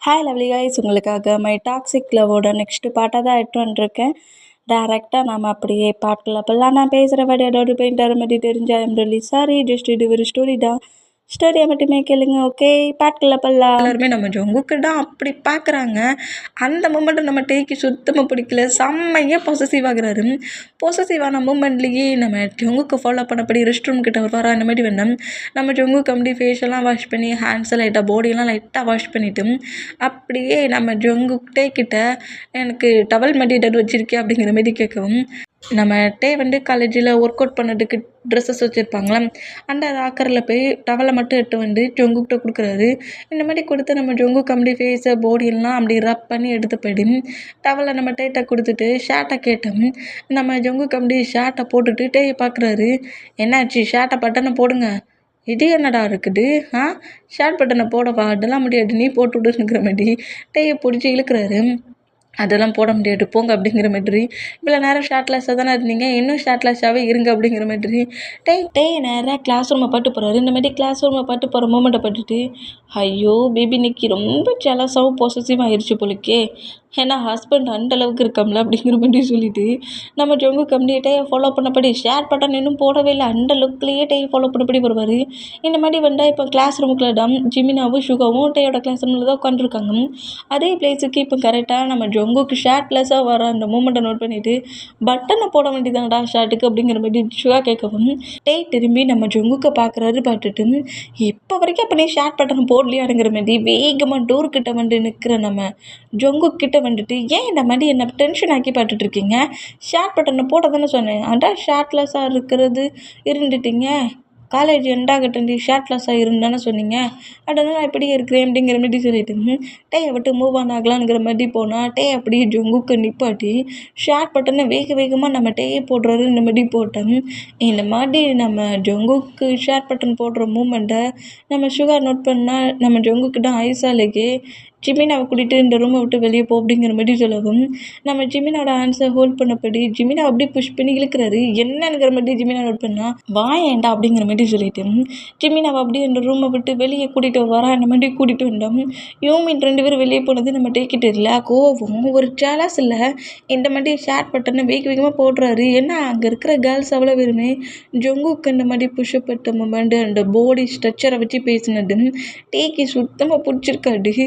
Hi lovely guys, உங்களுக்காக my toxic லவ்வோட next பாட்டாக தான் எடுத்து வந்துருக்கேன். டேரெக்டாக நாம் அப்படியே பாட்டில் அப்போல்லாம் நான் பேசுகிற வாடி அதோட பெயிண்டர் மாதிரி தெரிஞ்சா ஐம் ரியலி சாரி. ஜஸ்ட் இது ஒரு ஸ்டோரி தான், ஸ்டோரியை மட்டுமே கேளுங்க. ஓகே, பாட்டுக்குள்ள போகலாம். எல்லாருமே நம்ம ஜங்குக்கு தான் அப்படி பார்க்குறாங்க. அந்த மூமெண்ட்டு நம்ம டேக்கு சுத்தமாக பிடிக்கல. செம்மையாக பொசசிவ் ஆகுறாரு. பொசசிவான மூமெண்ட்லேயே நம்ம ஜங்குக்கு ஃபாலோ பண்ணப்படி ரெஸ்ட் ரூம் கிட்ட வர அந்த மாதிரி வேணும். நம்ம ஜங்குக்கு அப்படி ஃபேஷெல்லாம் வாஷ் பண்ணி ஹேண்ட்ஸை லைட்டாக பாடியெல்லாம் லைட்டாக வாஷ் பண்ணிவிட்டு அப்படியே நம்ம ஜங்குக் கிட்ட எனக்கு டவல் மடியிட வச்சுருக்கேன் அப்படிங்கிற மாதிரி கேட்கவும், நம்ம காலேஜில் ஒர்க் அவுட் பண்ணதுக்கு ட்ரெஸ்ஸஸ் வச்சுருப்பாங்களா, அந்த லாக்கரில் போய் டவலை மட்டும் எடுத்து வந்து ஜங்குக்கிட்ட கொடுக்குறாரு. இந்த மாதிரி கொடுத்து நம்ம ஜங்குக்கு அப்படி ஃபேஸை பாடியெல்லாம் அப்படி ரப் பண்ணி எடுத்து போயிடு டவலை நம்ம டேட்டை கொடுத்துட்டு ஷர்ட்டை கேட்டோம். நம்ம ஜங்குக்கு அப்படி ஷர்ட்டை போட்டுட்டு டேயை பார்க்குறாரு. என்னாச்சு, ஷர்ட்டை பட்டனை போடுங்க. இது என்னடா இருக்குது, ஷர்ட் பட்டனை போடவா, அதெல்லாம் முடியாது, நீ போட்டு விடுங்கிற மாதிரி டேயை பிடிச்சி இழுக்கிறாரு. அதெல்லாம் போட முடியாது, போங்க அப்படிங்கிற மாதிரி. இவ்வளோ நேரம் ஷார்ட்லெஸ்ஸாக தானே இருந்தீங்க, இன்னும் ஷார்ட்லெஸ்ஸாகவே இருங்க அப்படிங்கிற மாதிரி டேய் நேராக கிளாஸ் ரூமை பட்டு போகிறாரு. இந்த மாதிரி கிளாஸ் ரூமை பட்டு போகிற மூமெண்ட்டை பட்டுட்டு, ஐயோ பேபி இன்னைக்கு ரொம்ப ஜெலஸாகவும் பொசசிவ் ஆயிடுச்சு போலிக்கே, ஏன்னா ஹஸ்பண்ட் அந்த அளவுக்கு இருக்காம்ல அப்படிங்கிற மாதிரி சொல்லிட்டு நம்ம ஜங்கு கம்ப்ளீட்டே ஃபாலோ பண்ணபடி ஷேர் பட்டன் இன்னும் போடவே இல்லை, அந்த லுக்லேயே டே ஃபாலோ பண்ணபடி வருவார். இந்த மாதிரி வந்தால் இப்போ கிளாஸ் ரூமுக்குள்ள ஜிமினாவும் ஷுகாவும் டேயோட கிளாஸ் ரூமில் தான் உட்காந்துருக்காங்க. அதே பிளேஸுக்கு இப்போ கரெக்டாக நம்ம ஜங்குக்கு ஷர்ட்லெஸ்ஸாக வர அந்த மூமெண்ட்டை நோட் பண்ணிவிட்டு, பட்டனை போட வேண்டியதானடா ஷர்ட்டுக்கு அப்படிங்கிற மாதிரி ஷுகா கேட்கவும், டே திரும்பி நம்ம ஜங்குக்கை பார்த்துட்டு, இப்போ வரைக்கும் அப்போ நீ ஷர்ட் பட்டன் போடலையாங்கிற மாதிரி வேகமாக டோர் கிட்ட வந்து நிற்கிற நம்ம ஜங்கு கிட்ட வந்துட்டு, ஏன் இந்த மாதிரி என்ன டென்ஷன் ஆக்கி பார்த்துட்ருக்கீங்க, ஷர்ட் பட்டனை போட தானே சொன்னேன், அதான் ஷர்ட்லெஸ்ஸாக இருக்கிறது இருந்துட்டீங்க, காலேஜ் எண்டாகட்டண்டி ஷர்ட்லெஸ்ஸாக இருந்தானே சொன்னீங்க, அதனால் நான் இப்படியே இருக்கிறேன் அப்படிங்கிற மாதிரி சொல்லிட்டு டேயை விட்டு மூவ் ஆன் ஆகலாங்கிற மாதிரி போனால் டே அப்படியே ஜங்குக்கு நிப்பாட்டி ஷர்ட் பட்டனை வேகமாக நம்ம டேயை போடுறாரு. இந்த மாதிரி போட்டோம். இந்த மாதிரி நம்ம ஜங்குக்கு ஷர்ட் பட்டன் போடுற மூமெண்ட்டை நம்ம ஷுகர் நோட் பண்ணால் நம்ம ஜங்குக்கு தான் ஐசாலேக்கு ஜிமினாவை கூட்டிகிட்டு இந்த ரூமை விட்டு வெளியே போ அப்படிங்கிற மாதிரி சொல்லவும், நம்ம ஜிமினோட ஹேண்ட்ஸை ஹோல்ட் பண்ணபடி ஜிமினா அப்படியே புஷ் பண்ணி இழுக்கிறாரு. என்னங்கிற மாதிரி ஜிமினா நோட் பண்ணால் வாயேண்டா அப்படிங்கிற மாதிரி சொல்லிட்டு ஜிமினாவை அப்படியே இந்த ரூமை விட்டு வெளியே கூட்டிகிட்டு வரா. அந்த மாதிரி கூட்டிகிட்டு வந்தோம். யூமின் 2 பேரும் வெளியே போனது நம்ம டேக்கிட்டு இல்லை, கோவம் ஒரு ஜாலாஸ் இல்லை, இந்த மாதிரி ஷேர் பட்டனை வேகமாக போடுறாரு. ஏன்னா அங்கே இருக்கிற கேர்ள்ஸ் அவ்வளோ பேருமே ஜங்குக்கு இந்த மாதிரி புஷ்அப் பட்ட மூமெண்ட் அந்த பாடி ஸ்ட்ரக்சரை வச்சு பேசினது டேக்கு சுத்தமாக பிடிச்சிருக்காது.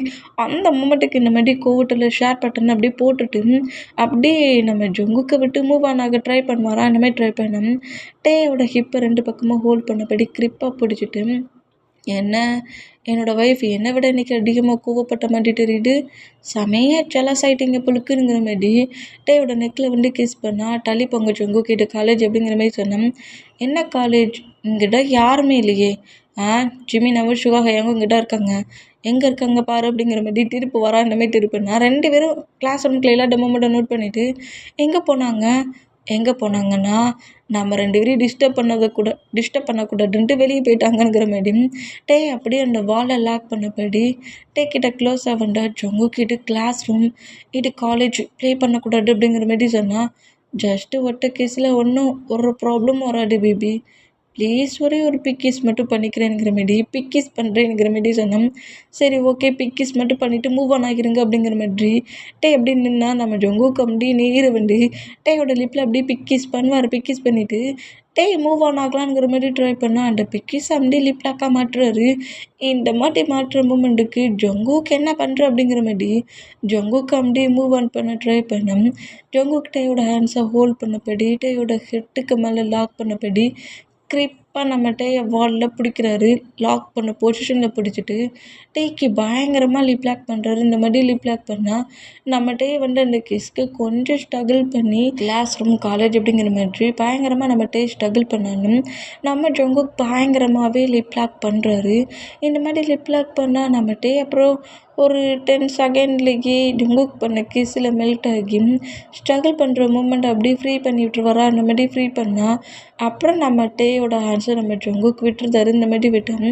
அந்த மூமெண்ட்டுக்கு இந்த மாதிரி கோவத்தில் ஷேர் பட்டன் அப்படியே போட்டுட்டு அப்படியே நம்ம ஜங்குக்கை விட்டு மூவ் ஆன் ஆக ட்ரை பண்ணுவாரா. அந்த மாதிரி ட்ரை பண்ணோம். டேயோட ஹிப்பை 2 பக்கமாக ஹோல்ட் பண்ணபடி க்ரிப்பாக பிடிச்சிட்டு, என்னோடய ஒய்ஃப் என்னை விட இன்றைக்கி அதிகமாக கோவப்பட்ட மாதிரி தெரியுது, செமையாக ஜெலஸ் ஆகிட்டீங்க புழுக்குங்கிற மாதிரி டேயோட நெக்கில் வந்து கிஸ் பண்ணால் டலி பொங்க ஜங்குக்கு இது காலேஜ் அப்படிங்கிற மாதிரி சொன்னோம். என்ன காலேஜ், இங்கிட்ட யாருமே இல்லையே, ஜிமினாவும் ஷுகாஹயாவும் இங்கிட்ட இருக்காங்க, எங்கே இருக்காங்க பாரு அப்படிங்கிற மாதிரி திருப்பு வரா. இந்த மாதிரி திருப்புனா 2 பேரும் கிளாஸ் ரூம்குள்ள எல்லாம் டெமோமெண்ட்டை நோட் பண்ணிவிட்டு எங்கே போனாங்கன்னா நம்ம 2 பேரையும் டிஸ்டர்ப் பண்ணக்கூடாதுன்ட்டு வெளியே போயிட்டாங்கிற மாதிரி டே அப்படியே அந்த வாலை லாக் பண்ணபடி டே கிட்ட க்ளோஸ் ஆகண்டா. ஜங்குக்கு இது கிளாஸ் ரூம், இது காலேஜ், ப்ளே பண்ணக்கூடாது அப்படிங்கிற மாதிரி சொன்னால், ஜஸ்ட்டு ஒட்ட கேஸில் ஒன்றும் ஒரு ப்ராப்ளம் வராது பேபி, ப்ளீஸ் ஒரே ஒரு பிக்கிஸ் மட்டும் பண்ணிக்கிறேங்கிற மாதிரி பிக்கிஸ் பண்ணுறேங்கிற மாதிரி சொன்னோம். சரி ஓகே, பிக்கிஸ் மட்டும் பண்ணிவிட்டு மூவ் ஆன் ஆகிருங்க அப்படிங்கிற மாதிரி டே அப்படி நின்னா நம்ம ஜங்குக்கு அப்படி நீர வந்து டேயோட லிப்பில் அப்படியே பிக்கிஸ் பண்ணிவிட்டு டே மூவ் ஆன் ஆகலாங்கிற மாதிரி ட்ரை பண்ணால் அந்த பிக்கிஸ் அப்படியே லிப்லாக்காக மாட்டுறாரு. இந்த மாதிரி மாட்டுற மூமெண்ட்டுக்கு ஜங்குக்கு என்ன பண்ணுற அப்படிங்கிற மாதிரி ஜங்குக்கு அப்படியே மூவ் ஆன் பண்ண ட்ரை பண்ணோம். ஜங்குக்கு டேயோட ஹேண்ட்ஸை ஹோல்ட் பண்ணபடி டேயோட ஹெட்டுக்கு மேலே லாக் பண்ணபடி க்ரிப்பாக நம்ம டேயை வாலில் பிடிக்கிறாரு. லாக் பண்ண பொசிஷனில் பிடிச்சிட்டு டேக்கு பயங்கரமாக லிப்லாக் பண்ணுறாரு. இந்த மாதிரி லிப்லாக் பண்ணால் நம்ம டே வந்து அந்த கிஸ்க்கு கொஞ்சம் ஸ்ட்ரகிள் பண்ணி கிளாஸ் ரூம் காலேஜ் அப்படிங்கிற மாதிரி பயங்கரமாக நம்ம டே ஸ்ட்ரகிள் பண்ணாலும் நம்ம ஜங்குக்கு பயங்கரமாகவே லிப்லாக் பண்ணுறாரு. இந்த மாதிரி லிப்லாக் பண்ணால் நம்ம டே அப்புறம் ஒரு 10 செகண்ட்லேயே ஜங்குக் பண்ண கிஸ்ஸில் மெல்ட் ஆகி ஸ்ட்ரகிள் பண்ணுற மூமெண்ட் அப்படியே ஃப்ரீ பண்ணி விட்டுருவாரா. அந்த மாதிரி ஃப்ரீ பண்ணால் அப்புறம் நம்ம டேயோட ஹேண்ட்ஸை நம்ம ஜங்குக்கு விட்டுருந்தாரு. இந்த மாதிரி விட்டோம்.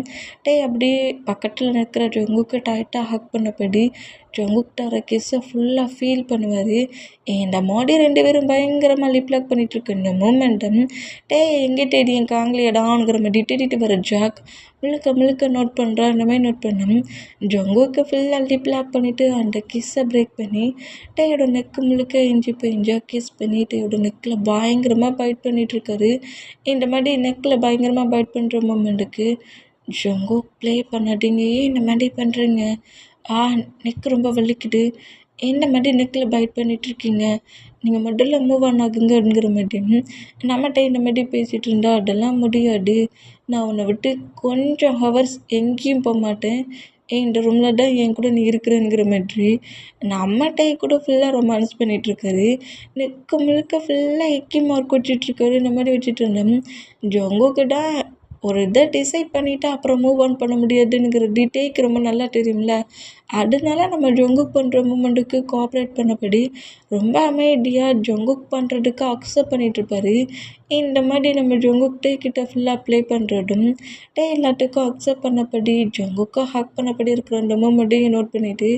டே அப்படியே பக்கத்தில் நிற்கிற ஜங்குக்கு டைட்டாக ஹக் பண்ணபடி ஜங்குக் தர கிஸ்ஸை ஃபுல்லாக ஃபீல் பண்ணுவார். இந்த மாதிரி 2 பேரும் பயங்கரமாக லிப்லாக் பண்ணிகிட்ருக்கு இந்த மூமெண்ட்டம் டே எங்கே தேடி என் காங்கிலியடாங்கிற மாதிரி தேடிட்டு வர ஜாக் முழுக்க நோட் பண்ணுறா. இந்த மாதிரி நோட் பண்ணோம். ஜங்குக்கு ஃபுல் ஃபுல்லாக லிப் லாக் பண்ணிவிட்டு அந்த கிஸ்ஸை பிரேக் பண்ணி டேயோட நெக்கு முழுக்க இஞ்சி இஞ்சாக கிஸ் பண்ணி டேயோட நெக்கில் பயங்கரமாக பைட் பண்ணிகிட்ருக்காரு. இந்த மாதிரி நெக்கில் பயங்கரமாக பைட் பண்ணுற மொமெண்ட்டுக்கு ஜங்குக் ப்ளே பண்ணாதீங்க, ஏன் இந்த மாதிரி பண்ணுறீங்க, நெக் ரொம்ப வலிக்குது, இந்த மாதிரி நெக்கில் பைட் பண்ணிகிட்ருக்கீங்க, நீங்கள் முதல்ல மூவ் ஆன் ஆகுங்கிற மாதிரி நம்மகிட்ட இந்த மாதிரி பேசிகிட்டு இருந்தா அதெல்லாம் முடியாது, நான் உன்னை விட்டு கொஞ்சம் ஹவர்ஸ் எங்கேயும் போக மாட்டேன், இந்த ரூமில் தான் என் கூட நீ இருக்கிறேங்கிற மாதிரி நம்மகிட்ட கூட ஃபுல்லாக ரொமான்ஸ் பண்ணிகிட்ருக்காரு. நெக்கு முழுக்க ஃபுல்லாக எக்கி மார்க் வச்சிட்ருக்காரு. இந்த மாதிரி வச்சுட்டு இருந்தேன். ஜங்குக்கு தான் ஒரு இதை டிசைட் பண்ணிவிட்டு அப்புறம் மூவ் ஆன் பண்ண முடியாதுங்கிற டீட்டெயிலுக்கு ரொம்ப நல்லா தெரியும்ல. அதனால நம்ம ஜங்குக் பண்ணுற மூமெண்ட்டுக்கு கோஆப்ரேட் பண்ணபடி ரொம்ப அமைதியாக ஜங்குக் பண்ணுறதுக்கு அக்செப்ட் பண்ணிகிட்ருப்பாரு. இந்த மாதிரி நம்ம ஜங்குக் டே கிட்ட ஃபுல்லாக ப்ளே பண்ணுறதும் டே எல்லாத்துக்கும் அக்செப்ட் பண்ணபடி ஜங்குக்கை ஹக் பண்ணபடி இருக்கிற அந்த மூமெண்ட்டையும் நோட் பண்ணிவிட்டு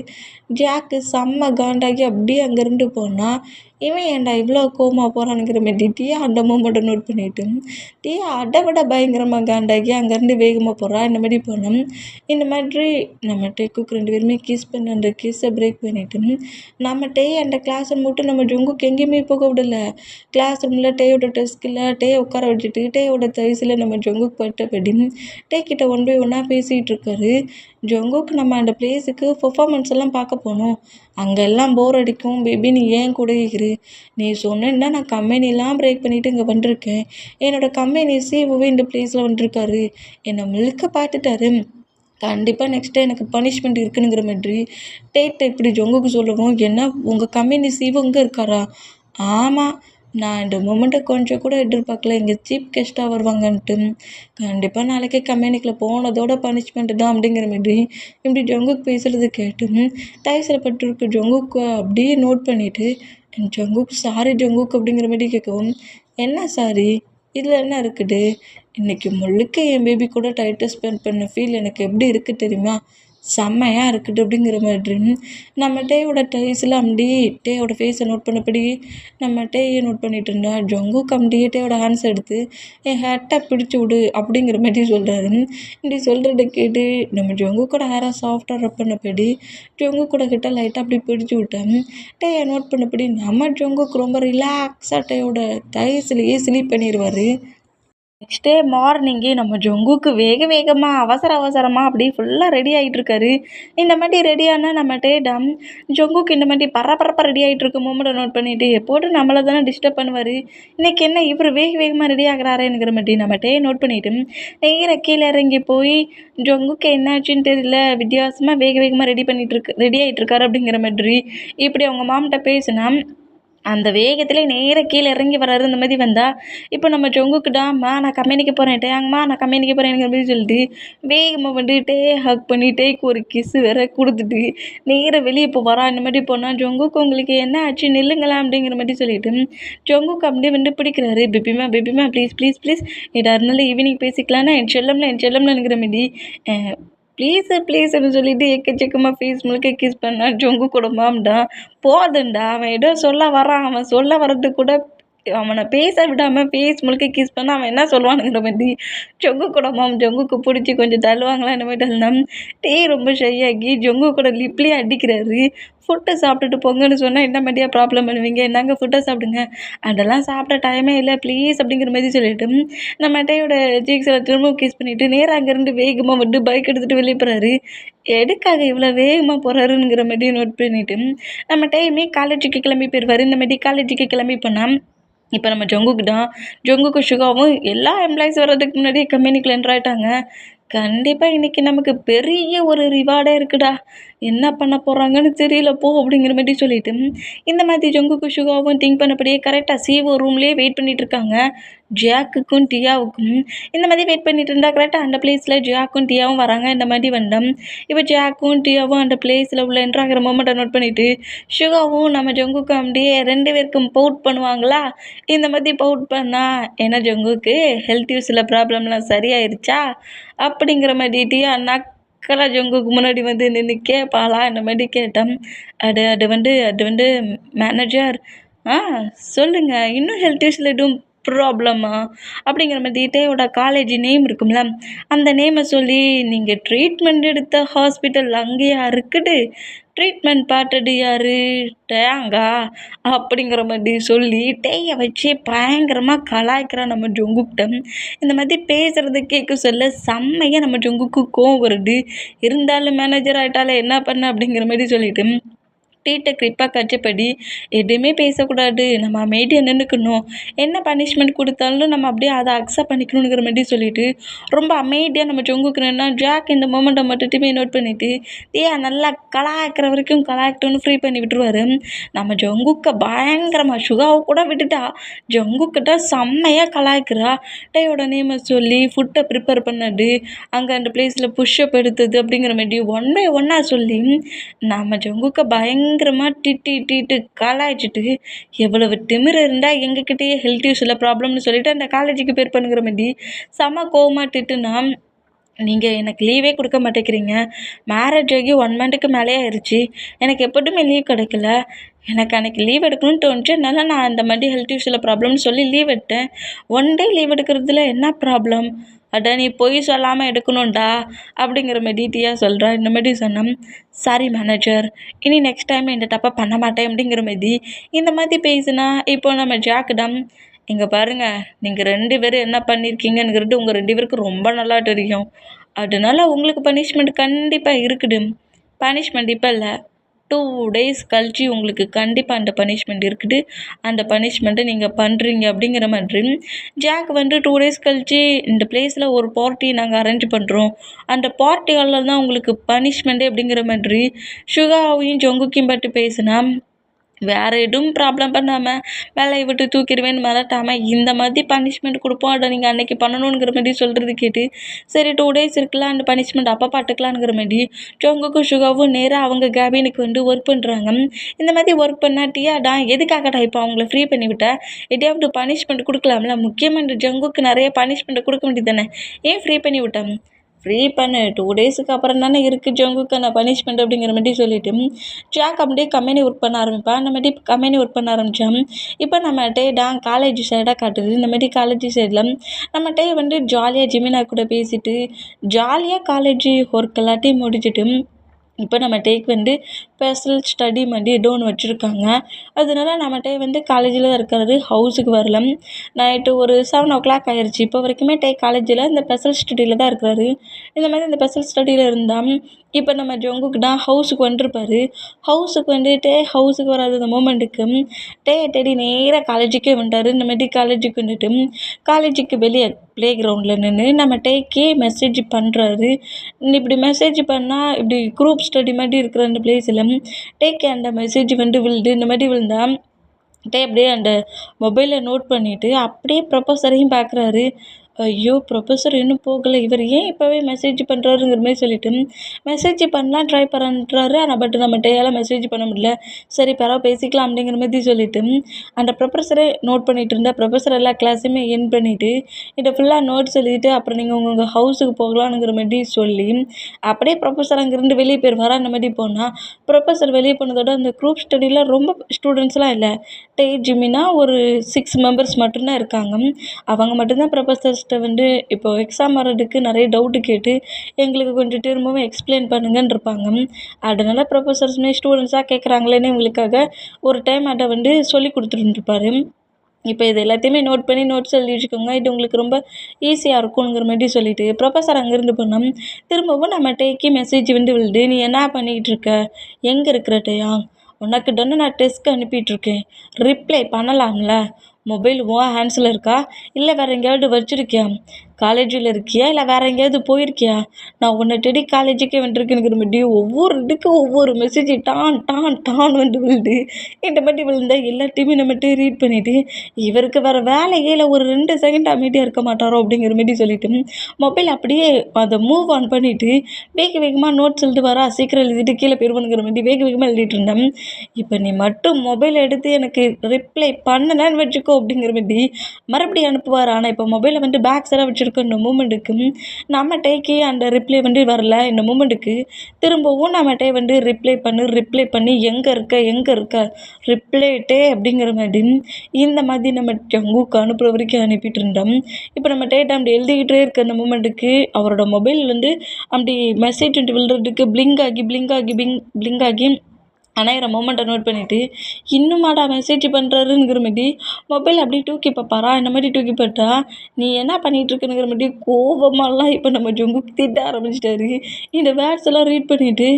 ஜாக்கு செம்ம காண்டாகி அப்படியே அங்கேருந்து போனால் இவன் ஏன்டா இவ்வளோ கோவமாக போகிறானுங்கிற மாதிரி டீயா அந்த மூமெண்ட்டை நோட் பண்ணிவிட்டு டீயா அதை விட பயங்கரமாக காண்டாகி அங்கேருந்து வேகமாக போகிறா. இந்த மாதிரி போனோம். இந்த மாதிரி நம்ம டேக்குக்கு 2 பேருமே கிஸ் பண்ண அந்த கிஸ்ஸை பிரேக் பண்ணிவிட்டு நம்ம டே அந்த கிளாஸ் ரூம் விட்டு நம்ம ஜங்குக்கு எங்கேயுமே போக விடலை. கிளாஸ் ரூமில் டேயோட டெஸ்கில் டே உட்கார வச்சுட்டு டேயோட தைஸில் நம்ம ஜங்குக்கு பட்டபடி டே கிட்ட 1 by 1 பேசிகிட்டு இருக்காரு. ஜங்குக்கு நம்ம அந்த பிளேஸுக்கு பெர்ஃபார்மன்ஸ் எல்லாம் பார்க்க போனோம், அங்கெல்லாம் போர் அடிக்கும் பேபி, நீ ஏன் கூட இரு, நீ சொன்னேன்னா நான் கம்பெனிலாம் பிரேக் பண்ணிவிட்டு இங்கே வந்திருக்கேன், என்னோடய கம்பெனி சிஓவே இந்த பிளேஸில் வந்திருக்காரு, என்னை முழுக்க பார்த்துட்டாரு, கண்டிப்பாக நெக்ஸ்ட்டு எனக்கு பனிஷ்மெண்ட் இருக்குனுங்கிற மாதிரி டேட்டை இப்படி ஜங்குக்கு சொல்லவும், என்ன உங்கள் கம்பெனி சிஓ இங்கே இருக்காரா? ஆமாம், நான் இந்த மூமெண்ட்டை கொஞ்சம் கூட எதிர்பார்க்கல, இங்கே சீஃப் கெஸ்ட்டாக வருவாங்கன்ட்டு, கண்டிப்பாக நாளைக்கே கம்பெனிக்குள்ளே போனதோட பனிஷ்மெண்ட்டு தான் அப்படிங்கிற மாதிரி இப்படி ஜங்குக் பேசுகிறது கேட்டு டைஸில் பட்டிருக்க ஜங்குக்கு அப்படியே நோட் பண்ணிவிட்டு ஜங்குக் சாரி ஜங்குக் அப்படிங்கிற மாதிரி கேட்கவும், என்ன சாரி, இதில் என்ன இருக்குது, இன்றைக்கி முழுக்க என் பேபி கூட டைட்டை ஸ்பெண்ட் பண்ண ஃபீல் எனக்கு எப்படி இருக்குது தெரியுமா, செம்மையாக இருக்குது அப்படிங்கிற மாதிரி நம்ம டேயோட டைஸில் அப்படியே டேயோட ஃபேஸை நோட் பண்ணபடி நம்ம டேயை நோட் பண்ணிகிட்டு இருந்தா ஜங்குக்கு அப்படியே டேயோட ஹேண்ட்ஸ் எடுத்து என் ஹேட்டை பிடிச்சி விடு அப்படிங்கிற மாதிரி சொல்கிறாரு. இப்படி சொல்கிறத கேட்டு நம்ம ஜங்குக்கோட ஹேரை சாஃப்டாக ரப் பண்ணபடி ஜங்குக்கூட கிட்ட லைட்டாக அப்படி பிடிச்சி விட்டேன். டேயை நோட் பண்ணபடி நம்ம ஜங்குக்கு ரொம்ப ரிலாக்ஸாக டேயோட டைஸ்லேயே ஸ்லீப் பண்ணிடுவார். நெக்ஸ்ட் டே மார்னிங்கே நம்ம ஜங்குக்கு வேகமாக அவசரமாக அப்படியே ஃபுல்லாக ரெடி ஆகிட்ருக்காரு. இந்த மாதிரி ரெடியானால் நம்ம டேடம் ஜங்குக்கு இந்த மாதிரி பரபரப்பாக ரெடி ஆகிட்ருக்க மூமெண்ட்டை நோட் பண்ணிவிட்டு எப்போது நம்மளை தானே டிஸ்டர்ப் பண்ணுவார், இன்றைக்கி என்ன இவர் வேகமாக ரெடி ஆகிறாருங்கிற மாதிரி நம்ம டே நோட் பண்ணிவிட்டு நேராக கீழே இறங்கி போய் ஜங்குக்கு என்னாச்சுன்னு தெரியல, வித்தியாசமாக வேகமாக ரெடி ஆகிட்ருக்காரு அப்படிங்கிற மாதிரி இப்படி அவங்க மாம்கிட்ட பேசினா அந்த வேகத்திலே நேராக கீழே இறங்கி வராரு. இந்த மாதிரி வந்தால் இப்போ நம்ம ஜங்குக்கிட்டாம்மா நான் கம்பெனிக்கு போகிறேன், டேங்கம்மா நான் கம்பெனிக்கு போகிறேங்கிற மாதிரி சொல்லிட்டு வேகமாக வந்துட்டு ஹக் பண்ணி டேக்கு ஒரு கிஸ்ஸு வேற கொடுத்துட்டு நேராக வெளியே இப்போ வரா. இந்த மாதிரி போனால் ஜங்குக்கு உங்களுக்கு என்ன ஆச்சு நில்லுங்களா அப்படிங்கிற மாதிரி சொல்லிட்டு ஜங்குக்கு அப்படியே வந்து பிடிக்கிறாரு. பேபிமா ப்ளீஸ் எதாக இருந்தாலும் ஈவினிங் பேசிக்கலான்னா என் செல்லம்லங்கிற மாதிரி ப்ளீஸுன்னு சொல்லிட்டு எக்கச்சக்கமாக ஃபேஸ் முழுக்க கிஸ் பண்ணா ஜங்குக்கோட மாம் தான். போதுண்டா, அவன் ஏதோ சொல்ல வரான், அவன் சொல்ல வர்றது கூட அவனை பேச விடாமல் ஃபேஸ் முழுக்க கிஸ் பண்ண அவன் என்ன சொல்லுவானுங்கிற மாதிரி ஜங்குக்கோட மாம் ஜங்குக்கு பிடிச்சி கொஞ்சம் தள்ளுவாங்களா இந்த மாதிரி தள்ளினா டே ரொம்ப ஷையாகி ஜங்குக்கோட லிப்லேயே அடிக்கிறாரு. ஃபுட்டை சாப்பிட்டுட்டு போங்கன்னு சொன்னால் என்ன மாதிரியா ப்ராப்ளம் பண்ணுவீங்க, என்னங்க ஃபுட்டை சாப்பிடுங்க, அதெல்லாம் சாப்பிட டைமே இல்லை ப்ளீஸ் அப்படிங்கிற மாதிரி சொல்லிட்டு நம்ம டேயோட சீக்ஸில் திரும்பவும் கிஸ் பண்ணிவிட்டு நேராக அங்கேருந்து வேகமாக வந்து பைக் எடுத்துகிட்டு வெளியே போகிறாரு. எதுக்காக இவ்வளோ வேகமாக போகிறாருங்கிற மாதிரி நோட் பண்ணிவிட்டு நம்ம டைமே காலேஜுக்கு கிளம்பி போயிடுவார். இந்த மாதிரி காலேஜுக்கு கிளம்பி போனால் இப்போ நம்ம ஜங்குக்கு சுகாவும் எல்லா எம்ப்ளாயிஸ் வர்றதுக்கு முன்னாடியே கம்பெனிக்குள்ள என்ட்ரு ஆகிட்டாங்க. கண்டிப்பாக இன்றைக்கி நமக்கு பெரிய ஒரு ரிவார்டே இருக்குடா, என்ன பண்ண போகிறாங்கன்னு தெரியல போ அப்படிங்கிற மாதிரி சொல்லிட்டு இந்த மாதிரி ஜங்குக்கு சுகாவும் திங்க் பண்ணபடியே கரெக்டாக சிஓ ரூம்லேயே வெயிட் பண்ணிகிட்ருக்காங்க. ஜாக்குக்கும் டியாவுக்கும் இந்த மாதிரி வெயிட் பண்ணிட்டு இருந்தால் கரெக்டாக அந்த பிளேஸில் ஜாக்கும் டியாவும் வராங்க. இந்த மாதிரி வந்தோம். இப்போ ஜாக்கும் டியாவும் அந்த பிளேஸில் உள்ள என்ட்ராகிற மொமெண்ட்டை நோட் பண்ணிவிட்டு சுகாவும் நம்ம ஜங்குக்கும் அப்படியே 2 பேருக்கும் பவுட் பண்ணுவாங்களா. இந்த மாதிரி பவுட் பண்ணால் என்ன ஜங்குக்கு ஹெல்த் யூஸில் ப்ராப்ளம்லாம் சரியாயிருச்சா அப்படிங்கிற மாதிரி டியா நக்கலா ஜங்குக்கு முன்னாடி வந்து நின்று கேட்பாளா இந்த மாதிரி கேட்டேன். அது வந்து மேனேஜர் சொல்லுங்கள், இன்னும் ஹெல்த் இஷ்யூஸில் எதுவும் ப்ராப்ளமா அப்படிங்கிற மாதிரி டேயோட காலேஜ் நேம் இருக்கும்ல, அந்த நேமை சொல்லி நீங்கள் ட்ரீட்மெண்ட் எடுத்த ஹாஸ்பிட்டல் அங்கேயா இருக்குது, ட்ரீட்மெண்ட் பார்த்தது யாரு, டேங்கா அப்படிங்கிற மாதிரி சொல்லி டேயை வச்சு பயங்கரமாக கலாய்க்கிறான் நம்ம ஜொங்குக்கிட்ட. இந்த மாதிரி பேசுகிறத கேட்க சொல்ல செம்மையாக நம்ம ஜொங்குக்கு கோவம் வருது. இருந்தாலும் மேனேஜர் ஆகிட்டாலே என்ன பண்ண அப்படிங்கிற மாதிரி சொல்லிட்டு டீட்ட கிரிப்பாக கச்சப்படி எதுவுமே பேசக்கூடாது, நம்ம அமைதியாக நின்றுக்கணும், என்ன பனிஷ்மெண்ட் கொடுத்தாலும் நம்ம அப்படியே அதை அக்செப்ட் பண்ணிக்கணுங்கிற மாதிரி சொல்லிட்டு ரொம்ப அமைதியாக நம்ம ஜொங்குக்குறோன்னா ஜாக் இந்த மொமெண்ட்டை மட்டுமே நோட் பண்ணிவிட்டு நல்லா கலாய்க்கிற வரைக்கும் கலாய்க்கட்டும்னு ஃப்ரீ பண்ணி விட்டுருவாரு. நம்ம ஜொங்குக்க பயங்கரமாக சுகாவை கூட விட்டுட்டா ஜொங்குக்கிட்ட செம்மையாக கலாய்க்கிறா. டேயோட நேமை சொல்லி ஃபுட்டை ப்ரிப்பேர் பண்ணது, அங்கே அந்த பிளேஸில் புஷ்அப் எடுத்தது அப்படிங்கிற மாதிரி ஒன் பை ஒன்னாக சொல்லி நம்ம ஜொங்குக்க பயங்கரமாக திட்டிட்டு கலாய்ச்சிட்டு எவ்வளவு திமிரு இருந்தால் எங்ககிட்டயே ஹெல்த் இஷ்யூஸில் ப்ராப்ளம்னு சொல்லிட்டு அந்த காலேஜுக்கு பேர் பண்ணுங்கிற மாதிரி செம கோவமாக திட்டுனா, நீங்கள் எனக்கு லீவே கொடுக்க மாட்டேங்கிறீங்க, மேரேஜ் ஆகி 1 மந்த்துக்கு மேலே ஆயிடுச்சு, எனக்கு எப்போதுமே லீவ் கிடைக்கல, எனக்கு அன்றைக்கி லீவ் எடுக்கணும்னு தோணுச்சு, அதனால நான் அந்த மாதிரி ஹெல்த் இஷ்யூஸில் ப்ராப்ளம்னு சொல்லி லீவ் எடுத்தேன். 1 டே லீவ் எடுக்கிறதுல என்ன ப்ராப்ளம், அட நீ பொய் சொல்லாமல் எடுக்கணும்டா அப்படிங்கிற மாதிரி டீயா சொல்கிறா. இந்த மாதிரி சொன்னேன், சாரி மேனேஜர், இனி நெக்ஸ்ட் டைம் இந்த தப்பை பண்ண மாட்டேன் அப்படிங்கிற மாதிரி இந்த மாதிரி பேசுனா இப்போ நம்ம ஜாக்கிடம் இங்கே பாருங்கள், நீங்கள் 2 பேரும் என்ன பண்ணியிருக்கீங்கங்கிறது உங்கள் 2 பேருக்கு ரொம்ப நல்லா தெரியும், அதனால உங்களுக்கு பனிஷ்மெண்ட் கண்டிப்பாக இருக்குது. பனிஷ்மெண்ட் இப்போ இல்லை, 2 days கழிச்சு உங்களுக்கு கண்டிப்பாக அந்த பனிஷ்மெண்ட் இருக்குது, அந்த பனிஷ்மெண்ட்டை நீங்கள் பண்ணுறீங்க அப்படிங்கிற மாதிரி ஜாக் 2 days கழிச்சு இந்த பிளேஸில் ஒரு பார்ட்டி நாங்கள் அரேஞ்ச் பண்ணுறோம், அந்த பார்ட்டி ஹாலில் தான் உங்களுக்கு பனிஷ்மெண்ட்டு அப்படிங்கிற மாதிரி சுகாவையும் ஜொங்குக்கையும் பற்றி பேசினா, வேறு எதுவும் ப்ராப்ளம் பண்ணாமல் வேலையை விட்டு தூக்கிடுவேன்னு மிரட்டாமல் இந்த மாதிரி பனிஷ்மெண்ட் கொடுப்போம், அதை நீங்கள் அன்றைக்கி பண்ணணுங்கிற மாதிரி சொல்கிறது கேட்டு சரி 2 days இருக்கலாம், அந்த பனிஷ்மெண்ட் அப்போ பார்த்துக்கலாங்கிற மாதிரி ஜொங்குக்கும் சுகாவும் நேராக அவங்க கேபினுக்கு ஒர்க் பண்ணுறாங்க. இந்த மாதிரி ஒர்க் பண்ணாட்டியாடா எதுக்காகடா இப்போ அவங்கள ஃப்ரீ பண்ணிவிட்டேன், எதையாவது பனிஷ்மெண்ட் கொடுக்கலாம்ல, முக்கியமாக இந்த ஜங்குக்கு நிறைய பனிஷ்மெண்ட் கொடுக்க வேண்டியது தானே, ஏன் ஃப்ரீ பண்ணி விட்டேன், ஃப்ரீ பண்ணு 2 daysக்கு அப்புறம் தானே இருக்குது ஜங்குக்கான பனிஷ்மெண்ட் அப்படிங்கிற மாதிரி சொல்லிவிட்டு ஜாக் அப்படியே கம்பெனி ஒர்க் பண்ண ஆரம்பிப்பான். இந்த மாதிரி கம்பெனி ஒர்க் பண்ண ஆரம்பித்தான். இப்போ நம்ம டேடான் காலேஜ் சைடாக காட்டுது. இந்த மாதிரி காலேஜ் சைடில் நம்ம டே ஜாலியாக ஜிமினா கூட பேசிட்டு ஜாலியாக காலேஜ் ஒர்க் எல்லாத்தையும் முடிச்சுட்டு இப்போ நம்ம டேக்கு ஸ்பெஷல் ஸ்டடி மாதிரி ஏதோ ஒன்று வச்சுருக்காங்க, அதனால நம்ம டே காலேஜில் தான் இருக்காரு, ஹவுஸுக்கு வரல. நைட்டு ஒரு 7 o'clock ஆயிடுச்சு. இப்போ வரைக்குமே டே காலேஜில் இந்த ஸ்பெஷல் ஸ்டடியில் தான் இருக்கிறாரு. இந்த மாதிரி இந்த ஸ்பெஷல் ஸ்டடியில் இருந்தால் இப்போ நம்ம ஜொங்குக்கு தான் ஹவுஸுக்கு வந்துருப்பார். ஹவுஸுக்கு ஹவுஸுக்கு வராத அந்த மூமெண்ட்டுக்கு டே தேடி நேராக காலேஜுக்கே வந்துட்டார். இந்த மாதிரி காலேஜுக்கு காலேஜுக்கு வெளியே ப்ளே கிரவுண்டில் நின்று நம்ம டேக்கே மெசேஜ் பண்ணுறாரு. இப்படி மெசேஜ் பண்ணால் இப்படி குரூப் ஸ்டடி மாதிரி இருக்கிற அந்த பிளேஸில் டேக்கே அந்த மெசேஜ் விழுது. இந்த மாதிரி விழுந்தால் டே அப்படியே அந்த மொபைலை நோட் பண்ணிவிட்டு அப்படியே ப்ரொஃபஸரையும் பார்க்குறாரு. ஐயோ ப்ரொஃபஸர் இன்னும் போகலை, இவர் ஏன் இப்போவே மெசேஜ் பண்ணுறாருங்கிற மாதிரி சொல்லிவிட்டு மெசேஜ் பண்ணலாம் ட்ரை பண்ணுறாரு. ஆனால் பட் நம்ம டேயால் மெசேஜ் பண்ண முடியல. சரி பரவாயில்ல பேசிக்கலாம் அப்படிங்கிற மாதிரி சொல்லிவிட்டு அந்த ப்ரொஃபஸரை நோட் பண்ணிகிட்டு இருந்தால் ப்ரொஃபஸர் எல்லா கிளாஸையுமே என் பண்ணிவிட்டு இதை ஃபுல்லாக நோட்ஸ் எழுதிட்டு அப்புறம் நீங்கள் உங்கள் ஹவுஸுக்கு போகலான்னுங்கிற மாதிரி சொல்லி அப்படியே ப்ரொஃபஸர் அங்கேருந்து வெளியே போயிடுவாரா. அந்த மாதிரி போனால் ப்ரொஃபஸர் வெளியே போனதோட அந்த குரூப் ஸ்டடியில் ரொம்ப ஸ்டூடெண்ட்ஸ்லாம் இல்லை, டே ஜிமினா ஒரு 6 members மட்டும்தான் இருக்காங்க. அவங்க மட்டும்தான் ப்ரொஃபஸர்ஸ்கிட்ட இப்போது எக்ஸாம் வர்றதுக்கு நிறைய டவுட்டு கேட்டு எங்களுக்கு கொஞ்சம் திரும்பவும் எக்ஸ்பிளைன் பண்ணுங்கன்னு இருப்பாங்க. அதனால் ப்ரொஃபஸர்ஸ்மே ஸ்டூடெண்ட்ஸாக கேட்குறாங்களேன்னு இவங்களுக்காக ஒரு டைம் அதை சொல்லி கொடுத்துருந்துருப்பாரு. இப்போ இது எல்லாத்தையுமே நோட் பண்ணி நோட்ஸ் எழுதி வச்சுக்கோங்க, இது உங்களுக்கு ரொம்ப ஈஸியாக இருக்குங்கிற மாதிரி சொல்லிவிட்டு ப்ரொஃபஸர் அங்கேருந்து போனோம். திரும்பவும் நம்ம டேக்கு மெசேஜ் விழுது. நீ என்ன பண்ணிக்கிட்டு இருக்க, எங்கே இருக்கிற டேயா, உனக்கு தானே நான் டெஸ்ட்க்கு அனுப்பிட்டுருக்கேன், ரிப்ளை பண்ணலாம்ல, மொபைல் உன் ஹேண்ட்ஸில் இருக்கா இல்லை வேறு எங்கேயாவது வச்சுருக்கியா, காலேஜில் இருக்கியா இல்லை வேறு எங்கேயாவது போயிருக்கியா, நான் உன்னை தேடி காலேஜுக்கே வந்துருக்கேனுங்கிற மாதிரி ஒவ்வொரு இதுக்கும் ஒவ்வொரு மெசேஜ் டான் டான் டான் விழுது. இந்த மாதிரி விழுந்தா எல்லாத்தையுமே நம்மகிட்ட ரீட் பண்ணிவிட்டு இவருக்கு வேறு வேலையே இல்லை, ஒரு 2 செகண்ட் அமைதியாக இருக்க மாட்டாரோ அப்படிங்கிற மாதிரி சொல்லிவிட்டு மொபைல் அப்படியே அதை மூவ் ஆன் பண்ணிவிட்டு வேகமாக நோட்ஸ் எழுதிட்டு வரா, சீக்கிரம் எழுதிட்டு கீழே போயிடுவானுங்கிற மாதிரி வேகமாக எழுதிட்டு இருந்தேன். இப்போ நீ மட்டும் மொபைல் எடுத்து எனக்கு ரிப்ளை பண்ணலன்னு வச்சுக்கோ, அப்படிங்கிற மாதிரி மறுபடியும் அனுப்புவார். ஆனால் இப்போ மொபைலில் வந்து பேக் சைடாக வச்சுருக்க இந்த மூமெண்ட்டுக்கு நம்ம டேக்கே அந்த ரிப்ளை வந்து வரல. இந்த மூமெண்ட்டுக்கு திரும்பவும் நம்ம டே வந்து ரிப்ளை பண்ணி எங்கே இருக்க ரிப்ளை டே அப்படிங்கிற மாதிரி இந்த மாதிரி நம்ம ஜங்குக்கு அனுப்புகிற வரைக்கும் அனுப்பிட்டு இருந்தோம். இப்போ நம்ம டேட்டா அப்படி எழுதிக்கிட்டே இருக்க அந்த மூமெண்ட்டுக்கு அவரோட மொபைல் வந்து அப்படி மெசேஜ் வந்து விழுறதுக்கு பிளிங்க் ஆகி அணையிற மொமெண்ட்டை நோட் பண்ணிவிட்டு இன்னுமாடா மெசேஜ் பண்ணுறாருங்கிற மாதிரி மொபைல் அப்படியே தூக்கி பார்ப்பாரா. இந்த மாதிரி தூக்கி பார்த்தா நீ என்ன பண்ணிகிட்ருக்குங்கிற மாதிரி கோபமாலாம் இப்போ நம்ம ஜங்குக்கு திட்ட ஆரம்பிச்சிட்டாரு. இந்த வேர்ட்ஸ் எல்லாம் ரீட் பண்ணிவிட்டு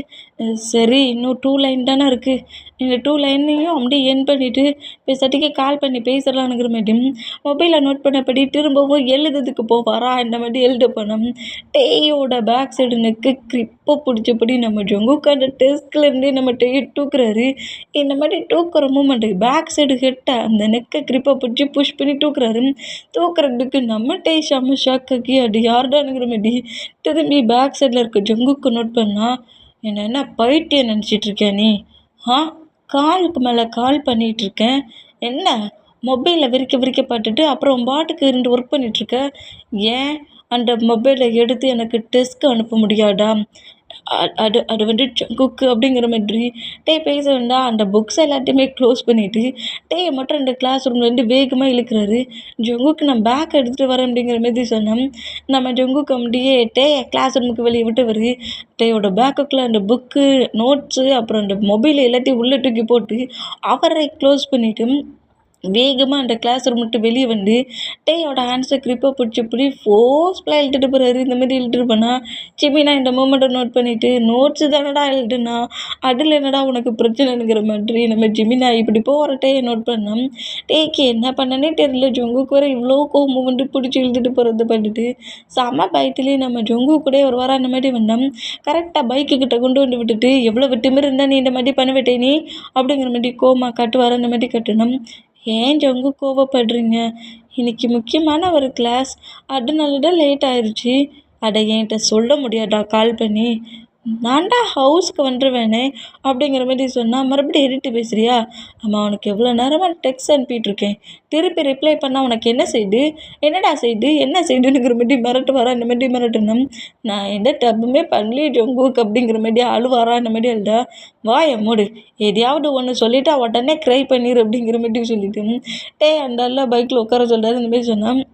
சரி இன்னும் 2 லைன் தானே இருக்குது, இந்த 2 லைனையும் அப்படியே என் பண்ணிவிட்டு பேசாட்டிக்கு கால் பண்ணி பேசலானுங்கிற மாதிரி மொபைலை நோட் பண்ணபடி திரும்பவும் எழுதுறதுக்கு போவாரா. இந்த மாதிரி எழுத போனோம். டேயோட பேக் சைடு நெக்கு கிரிப்பை பிடிச்சபடி நம்ம ஜங்குக்கு அந்த டெஸ்க்லேருந்தே நம்ம டேயை தூக்குறாரு. இந்த மாதிரி தூக்குற மூமெண்ட்டுக்கு பேக் சைடு ஹெட்டை அந்த நெக்கை கிரிப்பை பிடிச்சி புஷ் பண்ணி தூக்குறாரு. தூக்குறதுக்கு நம்ம டே செம்ம ஷாக்காகி அது யார்டானுங்கிற மாதிரி திரும்பி பேக் சைடில் இருக்க ஜங்குக்கு நோட் பண்ணால் என்ன பைத்தியம் நினச்சிட்ருக்கேன் நீ? காலுக்கு மேலே கால் பண்ணிகிட்ருக்கேன், என்ன மொபைலில் விரிக்க பார்த்துட்டு அப்புறம் பாட்டுக்கு இருந்து ஒர்க் பண்ணிகிட்ருக்க, ஏன் அந்த மொபைலை எடுத்து எனக்கு டெஸ்க்கு அனுப்ப முடியாதா? அது வந்து ஜங்குக்கு அப்படிங்கிற மாதிரி பேச வேண்டாம். அந்த புக்ஸ் எல்லாத்தையுமே க்ளோஸ் பண்ணிவிட்டு டேயை மட்டும் அந்த கிளாஸ் ரூம்லேருந்து வேகமாக இழுக்கிறாரு. ஜங்குக்கு நான் பேக் எடுத்துகிட்டு வரேன் அப்படிங்கிற மாதிரி சொன்னோம். நம்ம ஜங்குக்கு அப்படியே கிளாஸ் ரூமுக்கு வெளியே விட்டு வருது. டேயோட பேக்குக்குள்ளே அந்த புக்கு நோட்ஸு அப்புறம் அந்த மொபைல் எல்லாத்தையும் உள்ளே தூக்கி போட்டு அவரை க்ளோஸ் பண்ணிவிட்டு வேகமாக அந்த கிளாஸ் ரூம் விட்டு வெளியே வந்து டேயோட ஹேண்ட்ஸை கிரிப்பை பிடிச்சி ஃபோர்ஸ்ஃபுல்லாக இழுத்துட்டு போகிறாரு. இந்த மாதிரி இழுத்துட்டு போனால் சிமினா இந்த மூமெண்ட்டை நோட் பண்ணிவிட்டு நோட்ஸு தானடா எழுதுனா அதில் என்னடா உனக்கு பிரச்சனைங்கிற மாதிரி நம்ம ஜிமினா இப்படி போகிற டேயை நோட் பண்ணோம். டேக்கு என்ன பண்ணனே தெரியல. ஜங்குக்கு வர இவ்வளோ கோவம் வந்து பிடிச்சி இழுத்துட்டு போகிறத பண்ணிட்டு செம பயத்துலேயே நம்ம ஜங்கு கூட ஒரு வாரம் அந்த மாதிரி வந்தோம். கரெக்டாக பைக்குக்கிட்ட கொண்டு வந்து விட்டுட்டு எவ்வளோ திமிரு இருந்தால் நீ இந்த மாதிரி பண்ணுவேட்டே நீ அப்படிங்கிற மாதிரி கோமா காட்டுவார். அந்த மாதிரி கட்டணும். ஏன் ஜங்கு கோவப்படுறீங்க? இன்னைக்கு முக்கியமான ஒரு கிளாஸ், அதனால தான் லேட் ஆயிடுச்சு. அட என்கிட்ட சொல்ல முடியாதா கால் பண்ணி? நான்டா ஹவுஸ்க்கு வந்துடுவேனே அப்படிங்கிற மாதிரி சொன்னால் மறுபடியும் எடிட்டு பேசுகிறியா? ஆமாம் உனக்கு எவ்வளோ நேரமாக டெக்ஸ்ட் அனுப்பிட்டுருக்கேன், திருப்பி ரிப்ளை பண்ணால் உனக்கு என்ன செய்யுது, என்னடா செய்யுது என்ன செய்யுதுங்கிற மாதிரி மிரட்டுவாரா. இந்த மாதிரி மிரட்டணும். நான் எந்த தப்புமே பண்ணலையே ஜங்குக்கு அப்படிங்கிற மாதிரி அழுவாரா. இந்த மாதிரி அழுதா வாயை மூடு, எதையாவது ஒன்று சொல்லிவிட்டு உடனே க்ரை பண்ணிடு அப்படிங்கிற மாதிரி சொல்லிவிட்டு அந்த பைக்கில் உட்கார சொல்கிறாரு. இந்த மாதிரி சொன்னால்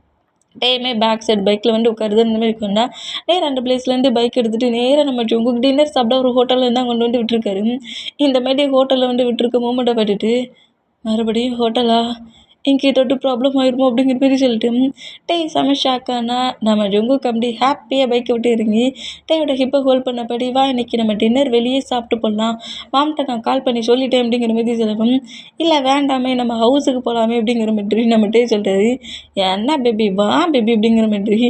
டேயுமே பேக் சைடு பைக்கில் வந்து உட்காருது. இந்த மாதிரி கொண்டா நேராக அந்த பிளேஸ்லேருந்து பைக் எடுத்துகிட்டு நேராக நம்ம ஜங்குக்கு டின்னர் சாப்பிட ஒரு ஹோட்டலில் தான் கொண்டு வந்து விட்டுருக்காரு. இந்த மாதிரி ஹோட்டலில் வந்து விட்டுருக்க மூமெண்ட்டை பார்த்துட்டு மறுபடியும் ஹோட்டலா, இங்கே தொட்டு ப்ராப்ளம் ஆயிருமோ அப்படிங்கிற மாதிரி சொல்லிட்டு செம ஷாக்கானா நம்ம ஜங்குக்கு அப்படி ஹாப்பியாக பைக்கை விட்டு இறங்கி டேயோட ஹிப்பை ஹோல்ட் பண்ணபடி வா இன்றைக்கி நம்ம டின்னர் வெளியே சாப்பிட்டு போடலாம், மாம்கிட்ட நான் கால் பண்ணி சொல்லிட்டேன் அப்படிங்கிற மாதிரி சொல்லவும் இல்லை வேண்டாமே நம்ம ஹவுஸுக்கு போகலாமே அப்படிங்கிற மாதிரி நம்ம டே சொல்கிறாரு. என்ன பேபி வா பேபி அப்படிங்கிற மாதிரி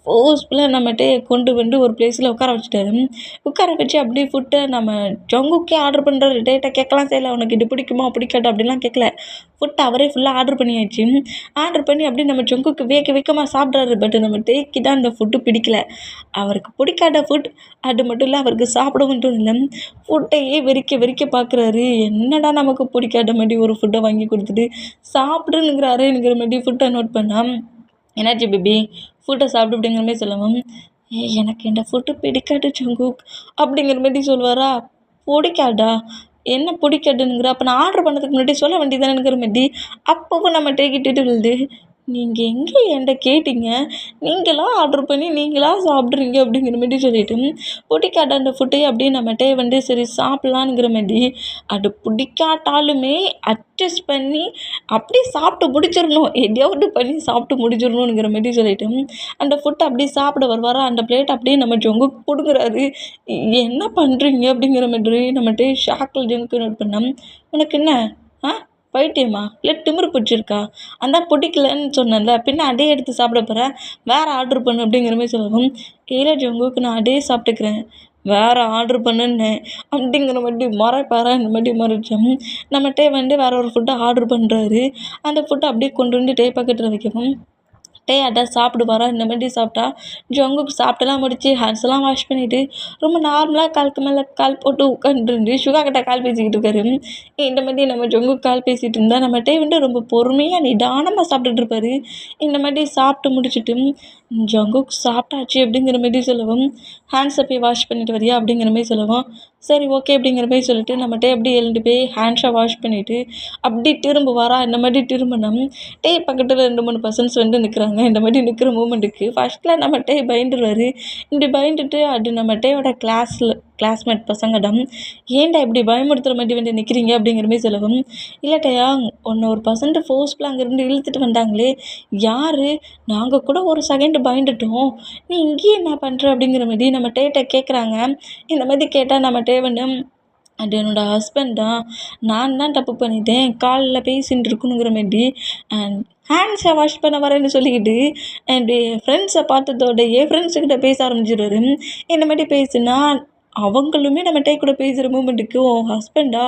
ஃபோர்ஸ்ஃபுல்லாக நம்ம கொண்டு வந்து ஒரு பிளேஸில் உட்கார வச்சுட்டாரு. உட்கார வச்சு அப்படியே ஃபுட்டை நம்ம ஜங்குக்கே ஆர்டர் பண்ணுறாரு. டேட்டை கேட்கலாம் செய்யலை, உனக்கு இது பிடிக்குமா பிடிக்காது அப்படிலாம் கேட்கல. ஃபுட்டை அவரே ஃபுல்லாக ஆர்டர் பண்ணியாச்சு. ஆர்டர் பண்ணி அப்படியே நம்ம ஜங்குக்கு வேகமாக சாப்பிட்றாரு. பட் நம்ம டேக்கு தான் அந்த ஃபுட்டு பிடிக்கல. அவருக்கு பிடிக்காத ஃபுட் அது மட்டும் இல்லை, அவருக்கு சாப்பிடவும் இல்லை. ஃபுட்டையே வெறிக்க பார்க்குறாரு. என்னடா நமக்கு பிடிக்காத மாதிரி ஒரு ஃபுட்டை வாங்கி கொடுத்துட்டு சாப்பிடுங்கிறாருங்கிற மாதிரி ஃபுட்டை நோட் பண்ணால் என்னாச்சு பேபி ஃபுட்டை சாப்பிட்டு அப்படிங்கிற மாதிரி சொல்லவும் எனக்கு இந்த ஃபுட்டு பிடிக்காது ஜங்குக் அப்படிங்கிற மாதிரி சொல்லுவாரா. பிடிக்காதா, என்ன பிடிக்காதுங்கிற, அப்போ நான் ஆர்டர் பண்ணதுக்கு முன்னாடி சொல்ல வேண்டியதானுங்கிற மாதிரி அப்போவும் நம்ம டேக்கிட்டு விழுது. நீங்கள் எங்கே என்கிட்ட கேட்டீங்க, நீங்களாக ஆர்டர் பண்ணி நீங்களாக சாப்பிட்றீங்க அப்படிங்கிற மாதிரி சொல்லிவிட்டு பிடிக்காத அந்த ஃபுட்டையே அப்படியே நம்மகிட்டே வந்து சரி சாப்பிட்லாங்கிற மாதிரி அது பிடிக்காட்டாலுமே அட்ஜஸ்ட் பண்ணி அப்படியே சாப்பிட்டு முடிச்சிடணும், எதையாவது பண்ணி சாப்பிட்டு முடிச்சிடணுங்கிற மாதிரி சொல்லிவிட்டு அந்த ஃபுட்டை அப்படியே சாப்பிட வருவாரா. அந்த பிளேட் அப்படியே நம்ம ஜங்கு கொடுக்குறாரு. என்ன பண்ணுறீங்க அப்படிங்கிற மாதிரி நம்மகிட்டே ஷாக்கில் ஜங்கு நோட் பண்ணோம். உனக்கு என்ன பைத்தியமா இல்லை திமிரு பிடிச்சிருக்கா, அந்த பிடிக்கலன்னு சொன்னேன்ல, பின்ன அதே எடுத்து சாப்பிட போகிறேன், வேறு ஆர்டர் பண்ணு அப்படிங்கிற மாதிரி சொல்லவும் இல்லை ஜங்குக்கு நான் அதே சாப்பிட்டுக்கிறேன், வேறு ஆர்டர் பண்ணுன்னு அப்படிங்கிற மாதிரி மறைப்பாரா. இந்த மாதிரி மறைச்சோம். நம்ம வந்து வேறு ஒரு ஃபுட்டை ஆர்டர் பண்ணுறாரு. அந்த ஃபுட்டை அப்படியே கொண்டு வந்து பக்கத்தில் வைக்கவும் டேய் அதான் சாப்பிடுவாரா இந்த மாதிரி சாப்பிட்டா ஜங்குக்கு சாப்பிட்டெல்லாம் முடிச்சு ஹேண்ட்ஸ்லாம் வாஷ் பண்ணிவிட்டு ரொம்ப நார்மலாக காலுக்கு மேலே கால் போட்டு உட்காந்துருந்து சுகா கிட்ட கால் பேசிக்கிட்டு இருக்காரு. இந்த மாதிரி நம்ம ஜங்குக்கு கால் பேசிகிட்டு இருந்தால் நம்ம டே வந்து ரொம்ப பொறுமையாக நிதானமாக சாப்பிட்டுட்டு இருப்பாரு. இந்த மாதிரி சாப்பிட்டு முடிச்சுட்டு ஜங்குக்கு சாப்பிட்டாச்சு அப்படிங்கிற மாதிரி சொல்லவும், ஹேண்ட்ஸை போய் வாஷ் பண்ணிட்டு வரியா அப்படிங்கிற மாதிரி சொல்லவும், சரி ஓகே அப்படிங்கிற மாதிரி சொல்லிட்டு நம்மகிட்ட எப்படி எழுந்து போய் ஹேண்ட்ஸை வாஷ் பண்ணிவிட்டு அப்படி திரும்புவாரா. இந்த மாதிரி திரும்பினோம் டே பக்கத்தில் 2-3 பர்சன்ஸ் வந்து நிற்கிறாங்க. இந்த மாதிரி நிற்கிற மூமெண்ட்டுக்கு ஃபஸ்ட்டில் நம்ம டே பயந்துருவார். இப்படி பயந்துட்டு அது நம்ம டேயோட கிளாஸ்மேட் பசங்களிடம் ஏன்டா இப்படி பயமுறுத்துகிற மாதிரி வந்து நிற்கிறீங்க அப்படிங்கிற மாதிரி சொல்லவும், இல்லாட்டையா உன்னை ஒரு பர்சன்ட் ஃபோர்ஸ்ஃபுல்லாக அங்கேருந்து இழுத்துட்டு வந்தாங்களே யார், நாங்கள் கூட ஒரு செகண்ட் பயந்துட்டோம், நீ இங்கேயே என்ன பண்ணுற அப்படிங்கிற மாதிரி நம்ம டேட்ட கேட்குறாங்க. இந்த மாதிரி கேட்டால் நம்ம டே வந்து அது என்னோடய ஹஸ்பண்ட் தான், நான் தான் தப்பு பண்ணிட்டேன், காலில் பேசின்னு இருக்கணுங்கிற மாதிரி அண்ட் ஹேண்ட்ஸை வாஷ் பண்ண வரேன்னு சொல்லிக்கிட்டு அண்ட் என் ஃப்ரெண்ட்ஸை பார்த்ததோட என் ஃப்ரெண்ட்ஸுக்கிட்ட பேச ஆரம்பிச்சிடுவாரு. இந்த மாதிரி பேசுனா அவங்களுமே நம்ம டே கூட பேசுகிற மூமெண்ட்டுக்கு உன் ஹஸ்பண்டா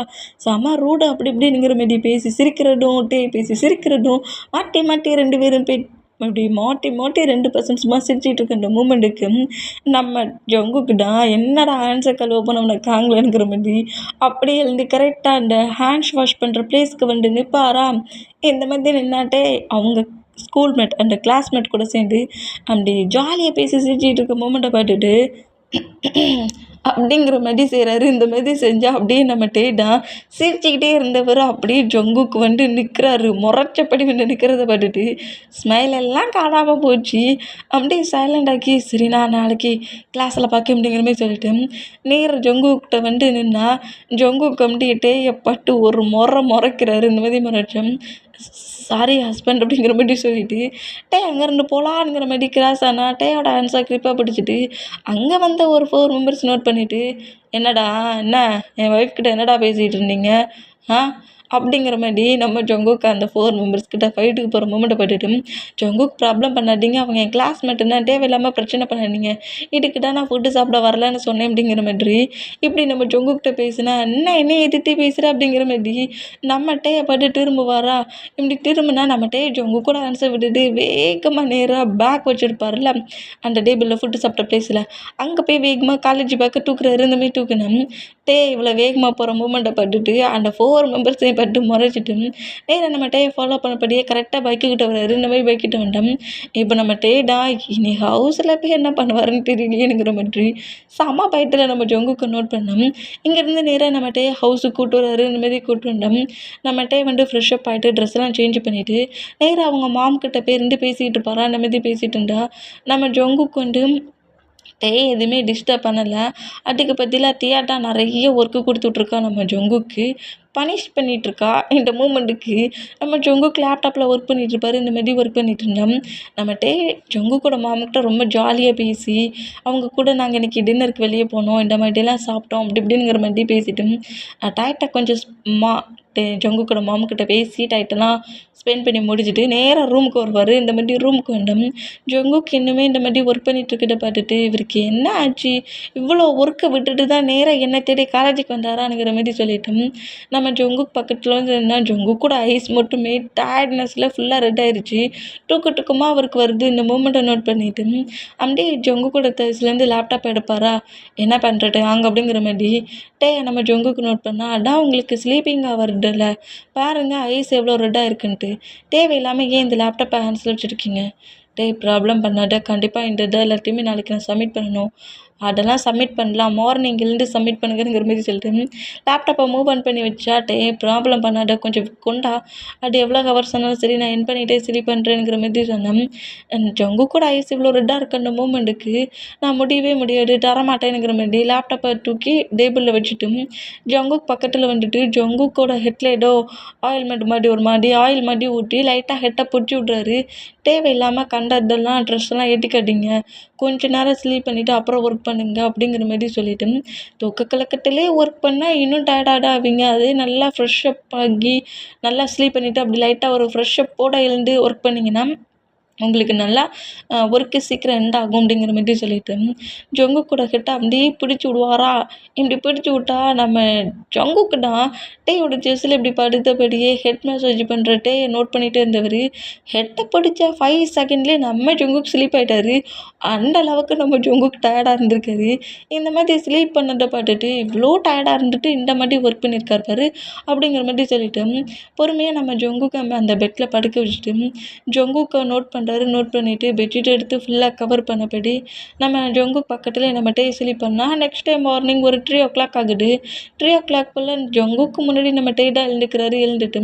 செம ரூடு அப்படி இப்படிங்கிற மாதிரி பேசி சிரிக்கிறதும் டே பேசி சிரிக்கிறதும் மாட்டி மாட்டி 2 பேரும் அப்படி மாட்டி மாட்டி 2 பர்சன்ட்ஸுமா சிரிச்சிட்டு இருக்க அந்த மூமெண்ட்டுக்கு நம்ம ஜங்குக்குடா என்னடா ஹேண்ட்ஸை கழுவ போன உனக்கு காங்கலங்கிற மாதிரி அப்படியே எழுந்து கரெக்டாக அந்த ஹேண்ட்ஸ் வாஷ் பண்ணுற பிளேஸ்க்கு வந்து நிற்பாரா. இந்த மாதிரி நின்னாட்டே அவங்க ஸ்கூல்மேட் அந்த கிளாஸ்மேட் கூட சேர்ந்து அப்படி ஜாலியாக பேசி சிரிச்சிட்டு இருக்க மூமெண்ட்டை பார்த்துட்டு அப்படிங்கிற மாதிரி செய்கிறாரு. இந்த மாதிரி செஞ்சால் அப்படியே நம்ம டேடா சிரிச்சுக்கிட்டே இருந்தவர் அப்படியே ஜங்குக்கு வந்து நிற்கிறாரு. முறைச்சப்படி வந்து நிற்கிறத பார்த்துட்டு ஸ்மைல் எல்லாம் காணாமல் போச்சு. அப்படியே சைலண்ட் ஆக்கி சரி நான் நாளைக்கு கிளாஸில் பார்க்க அப்படிங்கிற மாதிரி சொல்லிட்டு நேர ஜங்குக்கிட்ட வந்து நின்னா ஜங்குக்கு அப்படியே டேயை பட்டு ஒரு முறைக்கிறாரு. இந்த மாதிரி முறைச்சம் சாரி ஹஸ்பண்ட் அப்படிங்கிற மாதிரி சொல்லிட்டு டே அங்கேருந்து போகலான்ங்கிற மாதிரி கிராஸ் ஆனால் டேயோட ஆன்சர் கிரிப்பாக பிடிச்சிட்டு அங்கே வந்த ஒரு 4 மெம்பர்ஸ் நோட் பண்ணிவிட்டு என்னடா என்ன என் ஒய்ஃப் கிட்ட என்னடா பேசிகிட்டு இருந்தீங்க அப்படிங்கிற மாதிரி நம்ம ஜங்குக்கு அந்த 4 மெம்பர்ஸ் கிட்ட ஃபைட்டுக்கு போகிற மூமெண்ட்டை பார்த்துட்டு ஜங்குக்கு ப்ராப்ளம் பண்ணாதீங்க, அவங்க என் கிளாஸ்மேட் என்ன தேவையில்லாமல் பிரச்சனை பண்ணாதீங்க, இதுக்கிட்ட நான் ஃபுட்டு சாப்பிட வரலன்னு சொன்னேன் அப்படிங்கிற மாதிரி இப்படி நம்ம ஜங்குக்கிட்ட பேசினா என்ன எதிர்த்து பேசுகிற அப்படிங்கிற மாதிரி நம்ம டேயை பார்த்து திரும்புவாரா. இப்படி திரும்பினா நம்ம டே ஜங்கு கூட ஆன்சர் விட்டுட்டு வேகமாக நேராக பேக் வச்சுருப்பார்ல அந்த டேபிளில் ஃபுட்டு சாப்பிட்ட பிளேஸில் அங்கே போய் வேகமாக காலேஜ் பேக்கை தூக்குறாரு. இந்த மாதிரி தூக்குனேன் டே இவ்வளோ வேகமாக போகிற மூமெண்ட்டை பார்த்துட்டு அந்த 4 மெம்பர்ஸையும் பட்டு முறைச்சிட்டு நேராக நம்ம டேயை ஃபாலோ பண்ணப்படியே கரெக்டாக பைக்குக்கிட்ட வர்றாரு. இந்த மாதிரி பைக்கிட்ட வந்துட்டோம். இப்போ நம்ம டேடா இனி ஹவுஸில் போய் என்ன பண்ணுவாருன்னு தெரியலையேங்கிற மாதிரி செம்ம பைட்டில் நம்ம ஜங்குக்கு நோட் பண்ணோம். இங்கேருந்து நேராக நம்ம டே ஹவுஸுக்கு கூப்பிட்டு வர்றாரு. இந்த மாதிரி கூப்பிட்டு வந்தோம். நம்ம டே வந்து ஃப்ரெஷ்ஷப் ஆகிட்டு ட்ரெஸ்லாம் சேஞ்ச் பண்ணிவிட்டு நேராக அவங்க மாம் கிட்ட போய் இருந்து பேசிகிட்டு இருப்பாரா. அந்த மாதிரி பேசிகிட்டு இருந்தா நம்ம ஜங்குக்கு வந்து டே எதுவுமே டிஸ்டர்ப் பண்ணலை. அதுக்கு பதிலாக தியாட்டா நிறைய ஒர்க்கு கொடுத்துட்ருக்கா நம்ம ஜங்குக்கு பனிஷ் பண்ணிகிட்ருக்கா. இந்த மூமெண்ட்டுக்கு நம்ம ஜங்குக்கு லேப்டாப்பில் ஒர்க் பண்ணிகிட்ருப்பாரு. இந்த மாதிரி ஒர்க் பண்ணிகிட்டு இருந்தோம். நம்ம டே ஜங்குக்கோட மாமிக்கிட்ட ரொம்ப ஜாலியாக பேசி அவங்க கூட நாங்கள் இன்றைக்கி டின்னருக்கு வெளியே போனோம், இந்த மாதிரிலாம் சாப்பிட்டோம் அப்படி இப்படிங்கிற மாதிரி பேசிட்டு டயட்டை கொஞ்சம் ஜங்குக்கோட மாமுக்கிட்ட பேசி டயட்டெல்லாம் ஸ்பெண்ட் பண்ணி முடிச்சுட்டு நேராக ரூமுக்கு வருவார். இந்த மாதிரி ரூமுக்கு வந்தோம். ஜங்குக்கு இன்னுமே இந்த மாதிரி ஒர்க் பண்ணிகிட்ருக்கிட்ட பார்த்துட்டு இவருக்கு என்ன ஆச்சு, இவ்வளோ ஒர்க்கை விட்டுட்டு தான் நேராக என்னை தேடி காலேஜுக்கு வந்தாராங்கிற மாதிரி சொல்லிட்டோம். நம்ம ஜங்குக்கு பக்கத்தில் வந்து என்ன ஜங்குக்கு கூட ஐஸ் மட்டுமே டயர்ட்னஸில் ஃபுல்லாக ரெட் ஆயிடுச்சு. தூக்கமாக அவருக்கு வருது. இந்த மூமெண்ட்டை நோட் பண்ணிவிட்டு அப்படியே ஜங்கு கூட தயசுலேருந்து லேப்டாப் எடுப்பாரா. என்ன பண்ணுறது அங்கே அப்படிங்கிற மாதிரி டே நம்ம ஜங்குக்கு நோட் பண்ணால் அதான் உங்களுக்கு ஸ்லீப்பிங்காக வருதுல்ல பாருங்கள் ஐஸ் எவ்வளோ ரெட்டாக இருக்குன்ட்டு, தேவையில்லாமல் ஏன் இந்த லேப்டாப்பை ஹேண்ட்ஸில் வச்சுருக்கீங்க. டே ப்ராப்ளம் பண்ணாத, கண்டிப்பாக இந்த இதை எல்லாத்தையுமே நாளைக்கு நான் சப்மிட் பண்ணணும், அதெல்லாம் சப்மிட் பண்ணலாம், மார்னிங் எழுந்து சப்மிட் பண்ணுங்கிற மாதிரி சொல்லிட்டு லேப்டாப்பை மூவ் ஆன் பண்ணி வச்சா டே ப்ராப்ளம் பண்ணாத கொஞ்சம் கொண்டா, அது எவ்வளோ ஹவர்ஸ் ஆனாலும் சரி நான் என் பண்ணிகிட்டே சரி பண்ணுறேங்கிற மாதிரி சொன்னேன். ஜங்கு கூட ஐஸ் இவ்வளோ ரெட்டாக இருக்க அந்த மூமெண்ட்டுக்கு நான் முடியவே முடியாது தரமாட்டேனுங்கிற மாதிரி லேப்டாப்பை தூக்கி டேபிளில் வச்சுட்டு ஜங்குக்கு பக்கத்தில் வந்துட்டு ஜங்குக்கோட ஹெட்லைட்டோ ஆயில்மெண்ட் மாதிரி ஒரு மாதிரி ஆயில் மாதிரி ஊற்றி லைட்டாக ஹெட்டை பிடிச்சி விட்றாரு. தேவையில்லாமல் கண்டதெல்லாம் ட்ரெஸ்ஸெல்லாம் ஏற்றிக்காதீங்க, கொஞ்ச நேரம் ஸ்லீப் பண்ணிவிட்டு அப்புறம் ஒர்க் பண்ணுங்க அப்படிங்கிற மாதிரி சொல்லிவிட்டு தொக்க கலக்கத்திலே ஒர்க் பண்ணால் இன்னும் டயர்டாக ஆவீங்க. அதே நல்லா ஃப்ரெஷ்ஷப் ஆகி நல்லா ஸ்லீப் பண்ணிவிட்டு அப்படி லைட்டாக ஒரு ஃப்ரெஷ்ஷப்போடு எழுந்து ஒர்க் பண்ணிங்கன்னா உங்களுக்கு நல்லா ஒர்க்கு சீக்கிரம் எண்ட் ஆகும் அப்படிங்கிற மாதிரி சொல்லிட்டு ஜங்குக்கோட ஹெட்டை அப்படியே பிடிச்சி விடுவாரா. இப்படி பிடிச்சி விட்டா நம்ம ஜங்குக்கு தான் டேயோட செஸ்ஸில் இப்படி படுத்தபடியே ஹெட் மசாஜ் பண்ணுற டேயை நோட் பண்ணிகிட்டே இருந்தவர் ஹெட்டை பிடிச்ச 5 செகண்ட்லேயே நம்ம ஜங்குக்கு ஸ்லீப் ஆகிட்டாரு. அந்த அளவுக்கு நம்ம ஜங்குக்கு டயர்டாக இருந்திருக்காரு. இந்த மாதிரி ஸ்லீப் பண்ணதை பார்த்துட்டு இவ்வளோ டயர்டாக இருந்துட்டு இந்த மாதிரி ஒர்க் பண்ணியிருக்காரு பாரு அப்படிங்கிற மாதிரி சொல்லிட்டு பொறுமையாக நம்ம ஜங்குக்கு அந்த பெட்டில் படுக்க வச்சுட்டு ஜங்குக்கை நோட் பண்ணிவிட்டு பெட்ஷீட் எடுத்து ஃபுல்லாக கவர் பண்ணபடி நம்ம ஜங்குக் பக்கத்தில் நம்ம டே ஸ்லீப் பண்ணால் நெக்ஸ்ட் டே மார்னிங் ஒரு 3 o'clock ஆகுது. 3 o'clock போல் ஜங்குக்கு முன்னாடி நம்ம டே தான் எழுந்துட்டு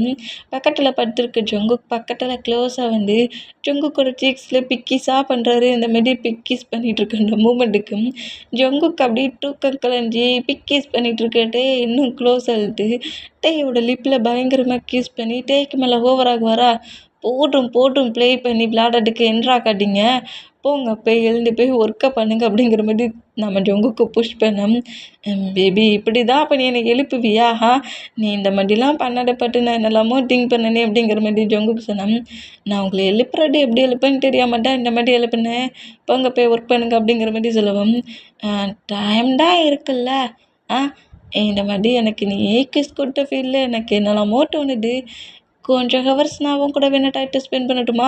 பக்கத்தில் படுத்துருக்கு ஜங்குக் பக்கத்தில் க்ளோஸாக வந்து ஜங்குக்கோட சீக்ஸில் பிக்கிஸாக பண்ணுறாரு. இந்த மாதிரி பிக்கிஸ் பண்ணிகிட்ருக்கு அந்த மூமெண்ட்டுக்கு ஜங்குக் அப்படியே தூக்கம் கலைஞ்சி பிக்கிஸ் பண்ணிகிட்ருக்க டே இன்னும் க்ளோஸ் ஆகிட்டு டேயோட லிப்பில் பயங்கரமாக கிஸ் பண்ணி டேக்கு மேலே ஓவராக வரா. போட்டும் ப்ளே பண்ணி விளையாடுறதுக்கு என்ட்ரா காட்டிங்க, போங்க போய் எழுந்து போய் ஒர்க்கை பண்ணுங்க அப்படிங்கிற மாதிரி நம்ம ஜங்குக்கு புஷ் பண்ணோம். பேபி இப்படி தான் அப்போ நீ என்னை எழுப்புவியா? நீ இந்த மாதிரிலாம் பண்ணதை நான் என்னெல்லாமோ திங்க் பண்ணனே அப்படிங்கிற மாதிரி ஜங்குக்கு சொன்னேன். நான் உங்களை எழுப்புறது எப்படி எழுப்பேன்னு தெரியாமல் தான் இந்த மாதிரி எழுப்புனேன், போங்க போய் ஒர்க் பண்ணுங்க அப்படிங்கிற மாதிரி சொல்லுவோம். டைம் தான் இருக்குல்ல, இந்த மாதிரி எனக்கு நீ கிஸ் கொடுத்த ஃபீலில் எனக்கு என்னெல்லாமோ தோணுது, கொஞ்சம் ஹவர்ஸ் நான் உன் கூட வேணா டைம் ஸ்பெண்ட் பண்ணட்டுமா?